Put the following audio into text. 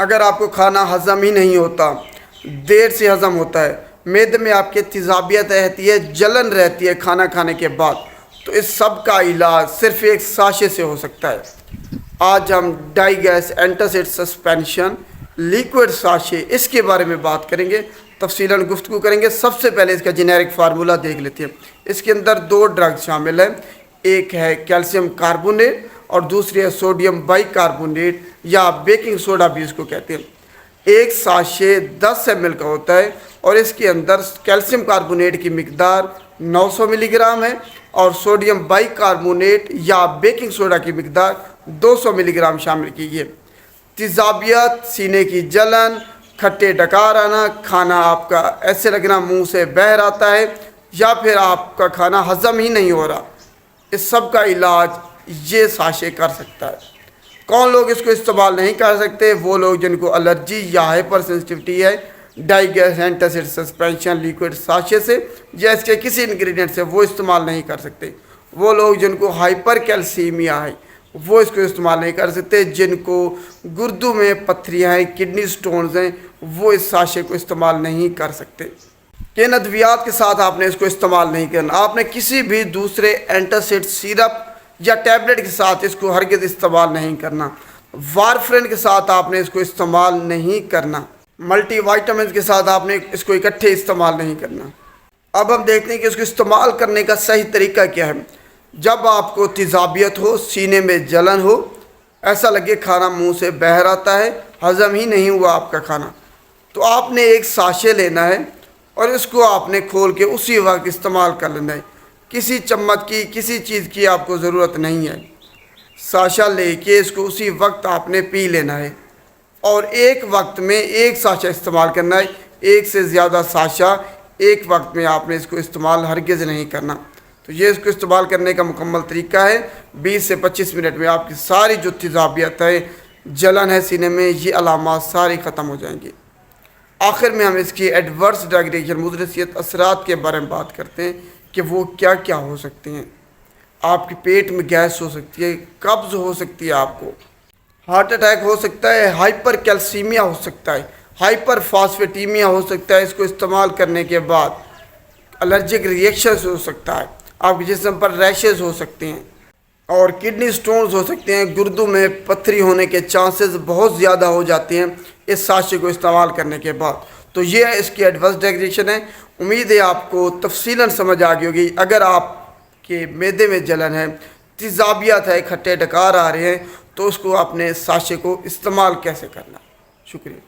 अगर आपको खाना हज़म ही नहीं होता, देर से हज़म होता है, मैदे में आपके तेज़ाबियत रहती है, जलन रहती है खाना खाने के बाद, तो इस सब का इलाज सिर्फ एक साशे से हो सकता है। आज हम डाइगैस एंटासिड सस्पेंशन लिक्विड साशे इसके बारे में बात करेंगे, तफसीलन गुफ्तगू करेंगे। सबसे पहले इसका जेनेरिक फार्मूला देख लेते हैं। इसके अंदर दो ड्रग शामिल हैं, एक है कैल्शियम कार्बोनेट और दूसरी है सोडियम बाइकार्बोनेट या बेकिंग सोडा भी इसको कहते हैं। एक साशे 10 ml का होता है और इसके अंदर कैल्शियम कार्बोनेट की मिकदार 900 मिलीग्राम है और सोडियम बाइकार्बोनेट या बेकिंग सोडा की मिकदार 200 मिलीग्राम शामिल की है। तेज़ाबियत, सीने की जलन, खट्टे डकार आना, खाना आपका ऐसे लगना मुंह से बह आता है या फिर आपका खाना हज़म ही नहीं हो रहा, इस सब का इलाज ये साशे कर सकता है। कौन लोग इसको इस्तेमाल नहीं कर सकते? वो लोग जिनको एलर्जी या हाइपर सेंसिटिविटी है डाइगैस एंटासिड सस्पेंशन लिक्विड साशे से या इसके किसी इंग्रेडिएंट से, वो इस्तेमाल नहीं कर सकते। वो लोग जिनको हाइपर कैल्सीमिया है वो इसको इस्तेमाल नहीं कर सकते। जिनको गुर्दों में पत्थरियाँ हैं, किडनी स्टोन्स हैं, वो इस साशे को इस्तेमाल नहीं कर सकते। किन अद्वियात के साथ आपने इसको इस्तेमाल नहीं करना? आपने किसी भी दूसरे एंटासिड सिरप या टैबलेट के साथ इसको हरगिज़ इस्तेमाल नहीं करना। वारफ्रेन के साथ आपने इसको इस्तेमाल नहीं करना। मल्टीविटामिन के साथ आपने इसको इकट्ठे इस्तेमाल नहीं करना। अब हम देखते हैं कि इसको इस्तेमाल करने का सही तरीका क्या है। जब आपको तेज़ाबियत हो, सीने में जलन हो, ऐसा लगे खाना मुंह से बह आता है, हज़म ही नहीं हुआ आपका खाना, तो आपने एक साशे लेना है और इसको आपने खोल के उसी वक्त इस्तेमाल कर लेना है। किसी चम्मच की, किसी चीज़ की आपको ज़रूरत नहीं है। साशा लेके इसको उसी वक्त आपने पी लेना है और एक वक्त में एक साशा इस्तेमाल करना है। एक से ज़्यादा साशा एक वक्त में आपने इसको इस्तेमाल हरगिज़ नहीं करना। तो ये इसको इस्तेमाल करने का मुकम्मल तरीका है। 20 से 25 मिनट में आपकी सारी जो तेज़ाबियत है, जलन है सीने में, ये अलामात सारी ख़त्म हो जाएंगी। आखिर में हम इसकी एडवर्स ड्रग रिएक्शन मुदरसियत असरात के बारे में बात करते हैं कि वो क्या क्या हो सकते हैं। आपके पेट में गैस हो सकती है, कब्ज़ हो सकती है, आपको हार्ट अटैक हो सकता है, हाइपर कैल्सीमिया हो सकता है, हाइपर फास्फेटीमिया हो सकता है। इसको इस्तेमाल करने के बाद एलर्जिक रिएक्शन हो सकता है, आपके जिस्म पर रैशेज़ हो सकते हैं और किडनी स्टोन्स हो सकते हैं। गुर्दों में पत्थरी होने के चांसेस बहुत ज़्यादा हो जाते हैं इस साशे को इस्तेमाल करने के बाद। तो ये इसकी एडवर्स रिएक्शन है। उम्मीद है आपको तफसीलन समझ आ गई होगी। अगर आपके मैदे में जलन है, तेज़ाबियत है, खट्टे डकार आ रहे हैं, तो उसको आपने साशे को इस्तेमाल कैसे करना। शुक्रिया।